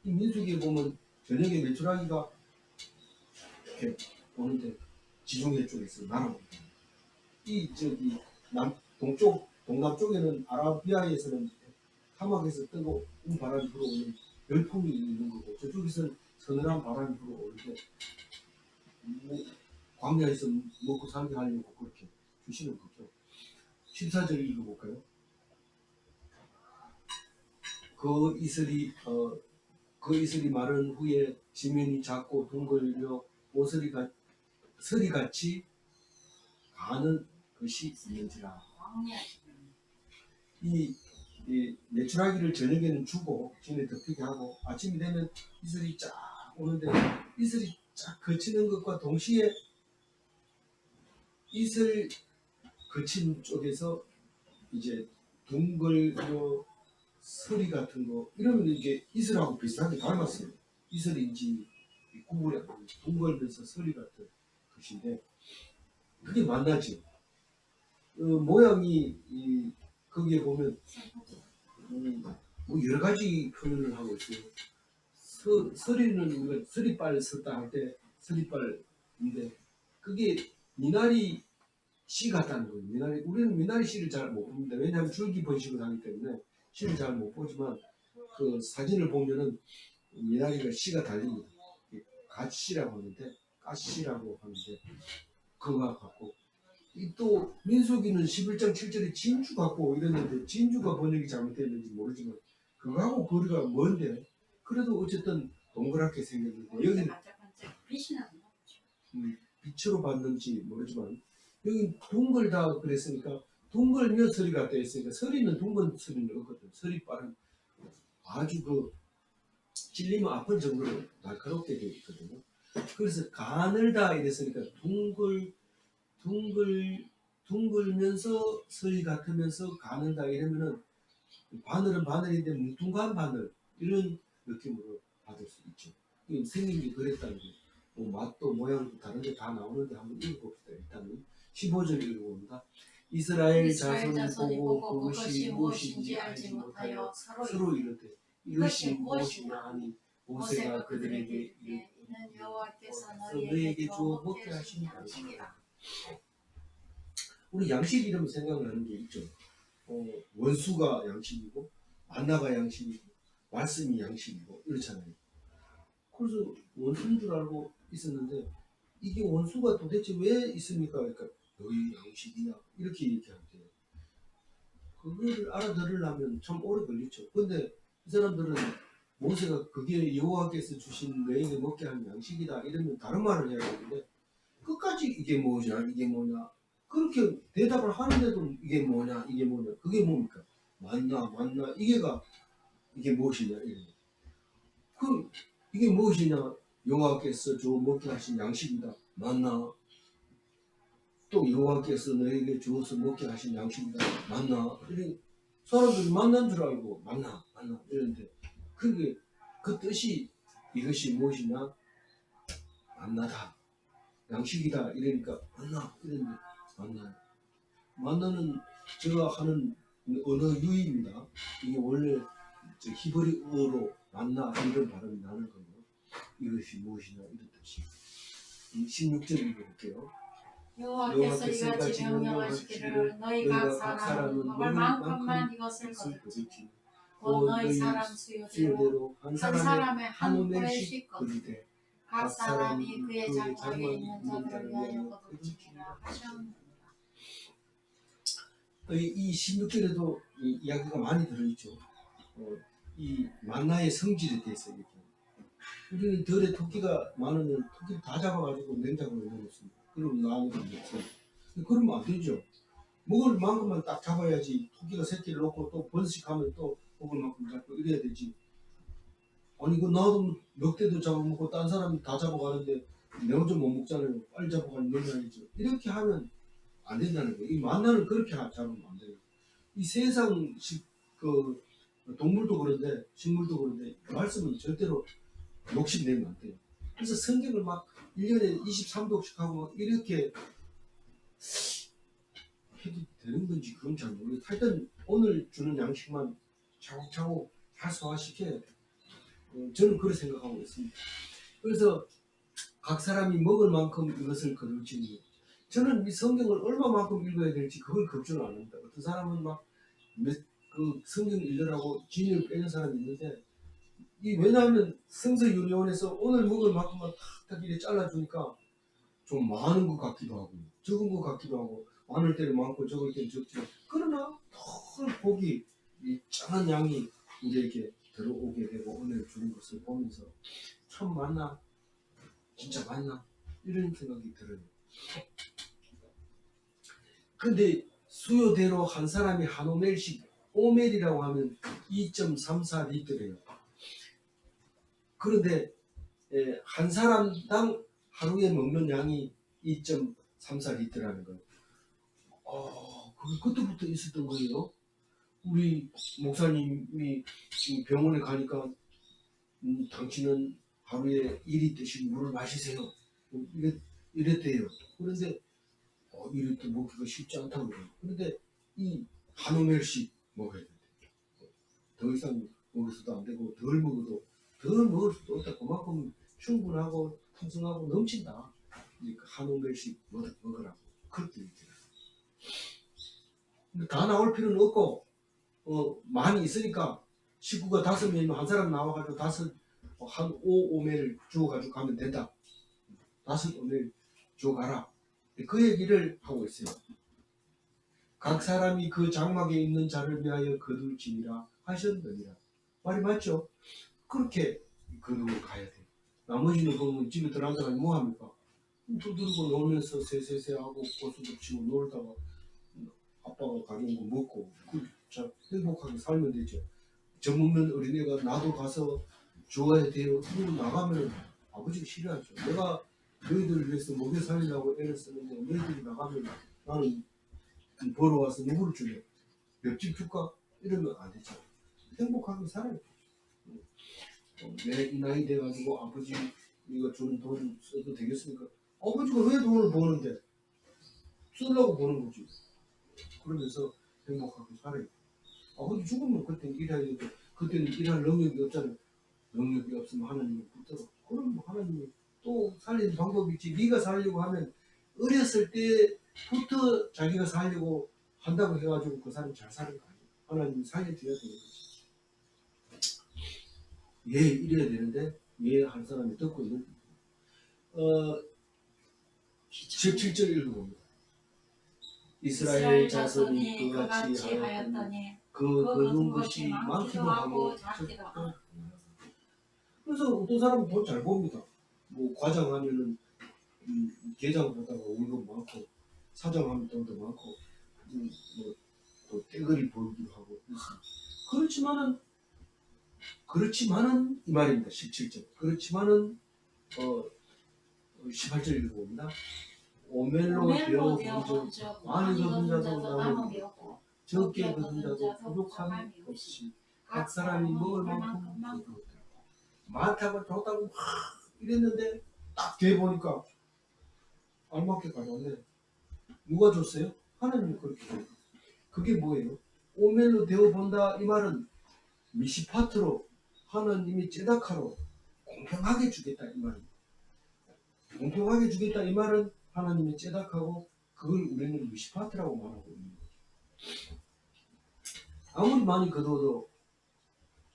이 민수기에 보면 저녁에 메추라기가 이렇게 오는데 지중해 쪽에서 날아옵니다. 이 저기 동남 쪽에는 아라비아에서는 사막에서 뜨거운 바람이 불어오는 열풍이 있는 거고 저쪽에서는 서늘한 바람이 불어오는데 뭐 광야에서 먹고 살게 하려고 그렇게 주시는 거죠. 14절 읽어볼까요? 그 이슬이 마른 후에 지면이 작고 둥글며 서리같이 가는 것이 있는지라. 이 메추라기를 저녁에는 주고 진에 덮이게 하고 아침이 되면 이슬이 쫙 오는데 이슬이 쫙 거치는 것과 동시에 이슬 거친 쪽에서 이제 둥글며 서리 같은 거 이러면 이게 이슬하고 비슷하게 닮았어요. 이슬인지 구분이 안 됩니다. 둥글면서 서리 같은 것인데 그게 만나죠. 모양이 거기에 보면 뭐 여러 가지 표현을 하고 있어요. 서리는 서리빨 섰다 할 때 서리빨인데 그게 미나리 씨 같다는 거예요. 우리는 미나리 씨를 잘 못 봅니다. 왜냐하면 줄기 번식을 하기 때문에 씨를 잘 못 보지만 그 사진을 보면은 미나리가 씨가 달립니다. 가시라고 하는데 그거 갖고 또 민수기는 11장 7절에 진주 갖고 이랬는데 진주가 번역이 잘못됐는지 모르지만 그거하고 거리가 먼데 그래도 어쨌든 동그랗게 생겼는데 여기는 빛으로 봤는지 모르지만 여기 둥글다 그랬으니까 둥글며 서리가 되어 있으니까 서리는 둥근 서리는 없거든. 서리빨은 아주 찔리면 아픈 정도로 날카롭게 되어 있거든요. 그래서 가늘다 이랬으니까 둥글면서 서리 같으면서 가는다 이러면은 바늘은 바늘인데 뭉뚱한 바늘 이런 느낌으로 받을 수 있죠. 생긴 게 그랬다는 게 뭐 맛도 모양도 다른데 다 나오는데 한번 읽어봅시다. 일단은 15절 읽어봅니다. 이스라엘 자손이 보고 그것이 무엇인지 알지 못하여 서로 이르되 이것이 무엇이냐 하니 모세가 그들에게 이르되 이는 여호와께서 너희에게 주어 먹게 하신 양식이라. 우리 양식 이러면 생각나는 게 있죠. 원수가 양식이고 만나가 양식이고 말씀이 양식이고 이렇잖아요. 그래서 원수인 줄 알고 있었는데 이게 원수가 도대체 왜 있습니까? 그러니까 너희 양식이냐 이렇게 얘기하면 돼요. 그걸 알아들으려면 참 오래 걸리죠. 근데 이 사람들은 모세가 그게 여호와께서 주신 너에게 먹게 한 양식이다 이러면 다른 말을 해야 되는데 끝까지 이게 뭐냐 이게 뭐냐 그렇게 대답을 하는데도 이게 뭐냐 그게 뭡니까? 맞나 이게 무엇이냐 이래. 이게 무엇이냐 여호와께서 줘 먹게 하신 양식이다 맞나? 또 여호와께서 너에게 주어서 먹게 하신 양식이다 맞나? 이래 사람들이 만난 줄 알고 맞나 이러는데 그게 그 뜻이 이것이 무엇이냐 만나다 양식이다 이러니까 만나 이랬는데 만나는 제가 하는 언어 유희입니다. 이게 원래 히브리어로 만나 이런 발음이 나는 거예요. 이것이 무엇이냐 이런 뜻이. 16절 읽어볼게요. 여호와께서 이같이 명령하시기를 너희 각 사람은 먹을 만큼만 이것을 거둘지 곧 너희 사람 수요대로 한 사람의 한 오멜씩 거두되 각 사람이 그의 장막에 있는 자들을 위하여 거둘지니라 하셨느니라. 이 16절에도 이 이야기가 많이 들어있죠. 이 만나의 성질에 대해서 얘기해요. 우리는 들에 토끼가 많으면 토끼를 다 잡아가지고 냉장고에 넣어놓습니다. 그럼 나무도 없어요. 그러면 안 되죠. 먹을 만큼만 딱 잡아야지. 토끼가 새끼를 놓고 또 번식하면 또 먹을 만큼 잡고 이래야 되지. 아니 그 나도 몇 대도 잡아먹고 딴 사람이 다 잡아가는데 내가 혼자 못 먹잖아요. 빨리 잡아가는 넣어야죠. 이렇게 하면 안 된다는 거예요. 이 만나는 그렇게 잡으면 안 돼요. 이 세상 그 동물도 그런데 식물도 그런데 말씀은 절대로 욕심내면 안 돼요. 그래서 성경을 막 1년에 23독씩 하고 이렇게 해도 되는 건지 그건 잘 모르겠어요. 하여튼 오늘 주는 양식만 차곡차곡 잘 소화시켜야 돼요. 저는 그렇게 생각하고 있습니다. 그래서 각 사람이 먹을 만큼 이것을 거둘지니 저는 이 성경을 얼마만큼 읽어야 될지 그걸 걱정을 안 합니다. 어떤 사람은 막 그 성경 읽으라고 진을 빼는 사람이 있는데 왜냐하면 성서윤리원에서 오늘 먹을 만큼만 탁탁 이렇게 잘라주니까 좀 많은 것 같기도 하고 적은 것 같기도 하고 많을 때는 많고 적을 때는 적지만 그러나 더 복이 이 짱한 양이 우리에게 들어오게 되고 오늘 주는 것을 보면서 참 맞나 진짜 맞나 이런 생각이 들어요. 근데 수요대로 한 사람이 한 오멜씩 오멜이라고 하면 2.34 리터래요. 그런데 한 사람당 하루에 먹는 양이 2.34 리터라는 거예요. 그게 그때부터 있었던 거예요. 우리 목사님이 병원에 가니까 당신은 하루에 1리터씩 물을 마시세요. 이랬대요. 그런데 1리터 먹기가 쉽지 않다고 그래요. 그런데 이 한 오멜씩 먹어야 돼요. 더 이상 먹어서도 안 되고 덜 먹을 수도 없다. 그만큼 충분하고 풍성하고 넘친다. 한 오멜씩 먹으라고 그렇게 얘기해요. 근데 다 나올 필요는 없고 많이 있으니까 식구가 5명이면 한 사람 나와가지고 한 5오멜 주워가지고 가면 된다. 5오멜 주워가라. 그 얘기를 하고 있어요. 각 사람이 그 장막에 있는 자를 위하여 거둘지니라 하셨느니라. 말이 맞죠? 그렇게 거두고 가야 돼. 나머지는 보면 집에 들어앉아가 뭐합니까? 두드리고 놀면서 세세세하고 고수도 치고 놀다가 아빠가 가져온 거 먹고 참 행복하게 살면 되죠. 젖 먹는 어린애가 나도 가서 주어야 돼요. 그러고 나가면 아버지가 싫어하죠. 내가 너희들을 위해서 먹여 살리려고 애를 쓰는데 너희들이 나가면 나는 벌어와서 누구를 줄래? 옆집 줄까? 이러면 안 되잖아. 행복하게 살아요. 내 나이 돼가지고 아버지가 주는 돈 써도 되겠습니까? 아버지가 왜 돈을 버는데? 쓰려고 버는 거지. 그러면서 행복하게 살아요. 아버지 죽으면 그때는 일해야 되고, 그때는 일할 능력이 없잖아요. 능력이 없으면 하나님이 붙들어. 그럼 하나님이 또 살리는 방법이 있지. 네가 살려고 하면 어렸을 때부터 자기가 살려고 한다고 해가지고 그 사람이 잘 사는 거 아니에요. 하나님이 살려줘야 되는 거지. 얘 이래야 되는데 얘 한 사람이 듣고 있는 17절 읽어봅니다. 이스라엘 자손이 그같이 하였더니 그 거둔 것이 많기도 하고 작기도 하고. 그래서 어떤 사람은 돈 잘 봅니다. 뭐 과장하면은 계장보다가 월급 많고 사장하면 돈도 많고 뭐또 떼거리 벌기도 하고 그렇습니다. 그렇지만은 이 말입니다. 17절. 그렇지만은 18절 읽어봅니다. 오멜로 되어 본 적 많이 거둔 자도 남은 게 없고 적게 거둔 자도 부족함이 없이 각 사람이 먹을 만큼 거두었다. 많다고 줬다고 막 이랬는데 딱 뒤에 보니까 알맞게 가져왔네. 누가 줬어요? 하나님이 그렇게 줬어요. 그게 뭐예요? 오멜로 되어 본다 이 말은 미시파트로 하나님이 제다카로 공평하게 주겠다 이 말입니다. 공평하게 주겠다 이 말은 하나님이 제닥하고 그걸 우리는 미시파트라고 말하고 있는 거죠. 아무리 많이 거둬도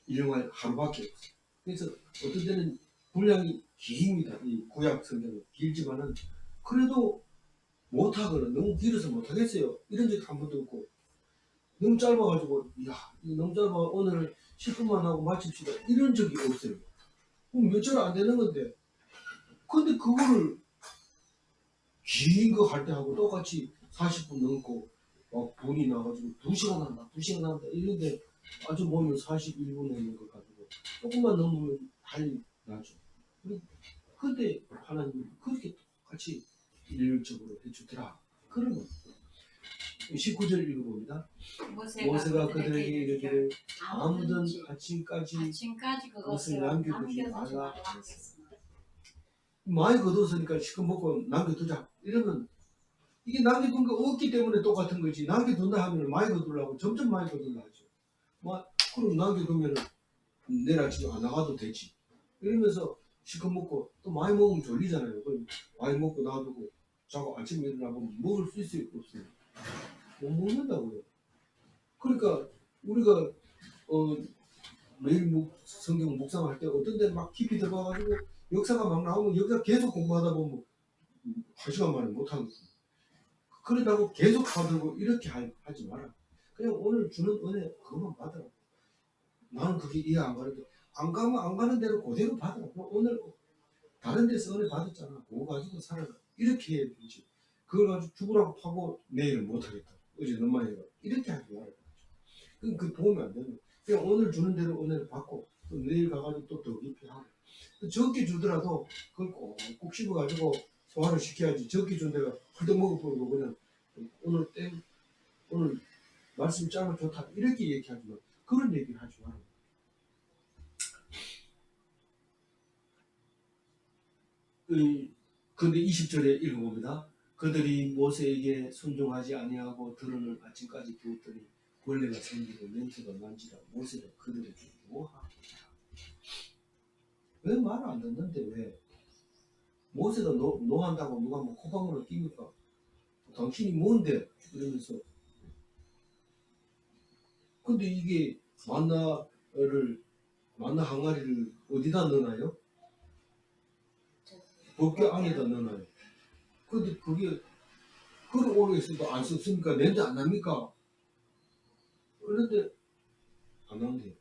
일용할 하루밖에 없어요. 그래서 어떤 때는 분량이 깁니다. 이 구약 성경은 길지만은 그래도 못하거나 너무 길어서 못하겠어요. 이런 적이 한 번도 없고 너무 짧아가지고 이야 이거 너무 짧아 오늘 10분만 하고 마칩시다 이런 적이 없어요. 그럼 몇 절 안 되는 건데 근데 그거를 긴 거 할 때 하고 똑같이 40분 넘고 막 분이 나가지고 2시간 한다 2시간 한다 이런데 아주 보면 41분 했는 것 가지고 조금만 넘으면 달리 나죠. 근데 하나님이 그렇게 똑같이 일률적으로 해주더라. 그러면 19절 읽어봅니다. 모세가 그들에게 이르기를 아무든 아침까지 그것을 남겨두지 말라 하였습니다. 많이 거뒀으니까 시커 먹고 남겨두자 이러면 이게 남겨둔 거 없기 때문에 똑같은 거지. 남겨둔다 하면 많이 거두려고 점점 많이 거두려 하죠. 그럼 남겨두면 내일 아침에 안 나가도 되지. 이러면서 시커 먹고 또 많이 먹으면 졸리잖아요. 그럼 많이 먹고 놔두고 자고 아침에 일어나면 먹을 수 있어요? 없어요? 못 먹는다고요. 그러니까 우리가 매일 성경 묵상할 때 어떤 데는 막 깊이 들어가가지고 역사가 막 나오면 역사 계속 공부하다 보면 1시간 만에 못하는 거예요. 그러다고 계속 받으고 이렇게 하지 마라. 그냥 오늘 주는 은혜 그것만 받으라. 나는 그게 이해 안 가는데 안 가면 안 가는 대로 그대로 받으라. 오늘 다른 데서 은혜 받았잖아. 그거 가지고 살아라. 이렇게 해야 되지. 그걸 가지고 죽으라고 파고 내일은 못하겠다. 어제 너만 해봐. 이렇게 하지 말아요. 그럼 그 도움이 안 되는 거야. 그냥 오늘 주는 대로 은혜를 받고 또 내일 가가지고 또 더 깊이 하고 적게 주더라도 그걸 꼭 씹어가지고 소화를 시켜야지. 적게 준 데가 훌떡 먹어버리고 그냥 오늘 말씀 짜면 좋다 이렇게 얘기하지 마. 그런 얘기를 하지 마라. 근데 20절에 읽어봅니다. 그들이 모세에게 순종하지 아니하고 들은을 아침까지 두었더니 벌레가 생기고 냄새가 난지라 모세가 그들에게 뭐하리라. 왜 말을 안 듣는데 왜? 모세가 노한다고 누가 뭐 코방울을 끼니까 당신이 뭔데? 이러면서 근데 이게 만나 항아리를 어디다 넣나요? 법궤 안에다 넣나요? 근데 그게 그걸 오래 있어도 안 썼으니까 냄새 안 납니까? 그런데 안 난대요.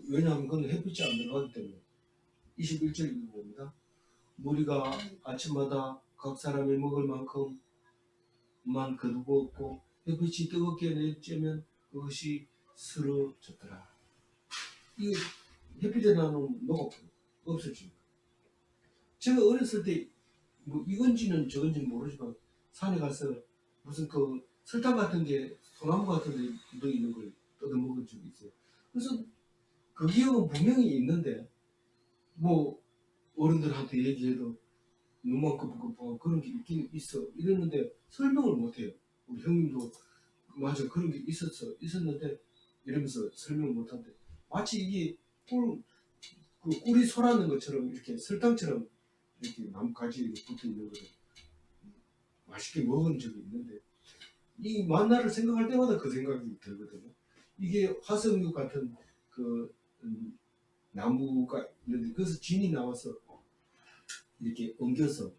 왜냐하면 그건 햇빛이 안 들어가기 때문에. 21절 읽어봅니다. 무리가 아침마다 각 사람이 먹을 만큼만 거두었고 햇빛이 뜨겁게 내쬐면 그것이 쓰러졌더라. 이 햇빛에 나는 녹아버려 없어집니다. 제가 어렸을 때 뭐 이건지는 저건지는 모르지만 산에 가서 무슨 그 설탕 같은 게 소나무 같은 데 묻어 있는 걸 뜯어 먹은 적이 있어요. 그래서 그 기억은 분명히 있는데 뭐 어른들한테 얘기해도 눈만 끄덕끄덕 그런 게 있긴 있어 이랬는데 설명을 못해요. 우리 형님도 맞아 그런 게 있었는데 이러면서 설명을 못한대. 마치 이게 그 꿀이 소라는 것처럼 이렇게 설탕처럼 이렇게 나뭇가지에 이렇게 붙어 있는 거를 맛있게 먹은 적이 있는데 이 만나를 생각할 때마다 그 생각이 들거든요. 이게 화석류 같은 그 나무가 있는데 그래서 진이 나와서 이렇게 엉겨서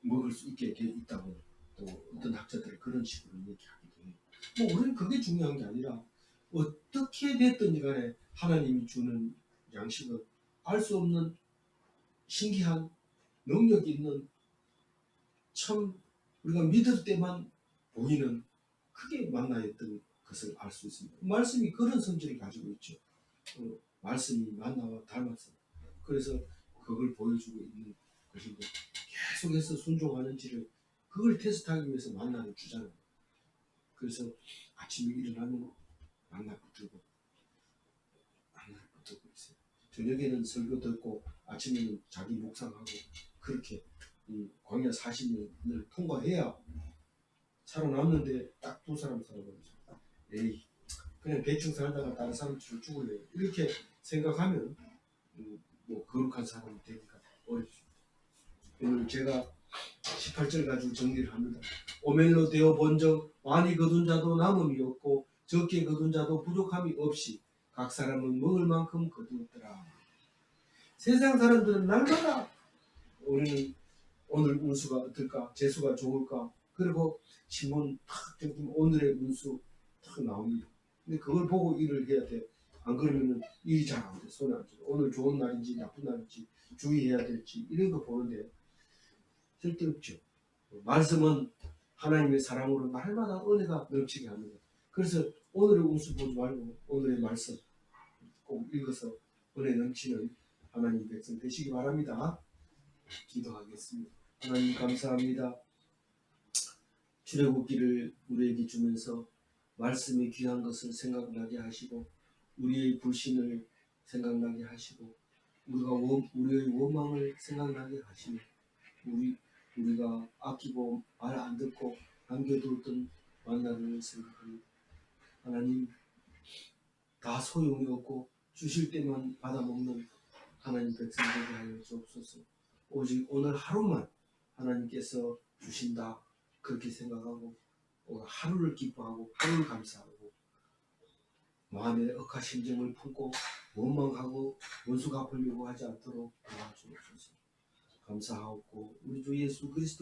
먹을 수 있게 돼 있다고 또 어떤 학자들은 그런 식으로 얘기하기도 해요. 뭐 우리는 그게 중요한 게 아니라 어떻게 됐든지 간에 하나님이 주는 양식은 알 수 없는 신기한 능력이 있는 참 우리가 믿을 때만 보이는 크게 만나였던 것을 알 수 있습니다. 말씀이 그런 성질을 가지고 있죠. 말씀이 만나와 닮았어. 그래서 그걸 보여주고 있는 것인데 계속해서 순종하는지를 그걸 테스트하기 위해서 만나를 주잖아요. 그래서 아침에 일어나면 만나 붙들고 만나를 붙들고 있어요. 저녁에는 설교 듣고 아침에는 자기 묵상하고 그렇게 광야 40년을 통과해야 살아남는데 딱 두 사람 살아남죠. 에이 그냥 대충 살다가 다른 사람처럼 죽을래 이렇게 생각하면 뭐 거룩한 사람이 되기가 어렵습니다. 오늘 제가 18절 가지고 정리를 합니다. 오멜로 되어 본적 많이 거둔 자도 남음이 없고 적게 거둔 자도 부족함이 없이 각 사람은 먹을 만큼 거두었더라. 세상 사람들은 날마다 우리는 오늘 운수가 어떨까 재수가 좋을까 그리고 신문 탁 뜯기면 오늘의 운수 탁 나옵니다. 근데 그걸 보고 일을 해야 돼. 안 그러면 일이 잘 안 돼. 손에 안 돼. 오늘 좋은 날인지 나쁜 날인지 주의해야 될지 이런 거 보는데 쓸데없죠. 말씀은 하나님의 사랑으로 날마다 은혜가 넘치게 합니다. 그래서 오늘의 운수 보지 말고 오늘의 말씀 꼭 읽어서 은혜 넘치는 하나님 백성 되시기 바랍니다. 기도하겠습니다. 하나님 감사합니다. 출애굽기를 우리에게 주면서 말씀의 귀한 것을 생각나게 하시고 우리의 불신을 생각나게 하시고 우리의 원망을 생각나게 하시며 우리가 아끼고 말 안 듣고 남겨두었던 만나를 생각합니다. 하나님 다 소용이 없고 주실 때만 받아먹는 하나님 백성 되게 하여 주옵소서. 오직 오늘 하루만 하나님께서 주신다 그렇게 생각하고 하루를 기뻐하고 하루를 감사하고 마음의 억하 심정을 품고 원망하고 원수 갚으려고 하지 않도록 도와주옵소서. 감사하옵고 우리 주 예수 그리스도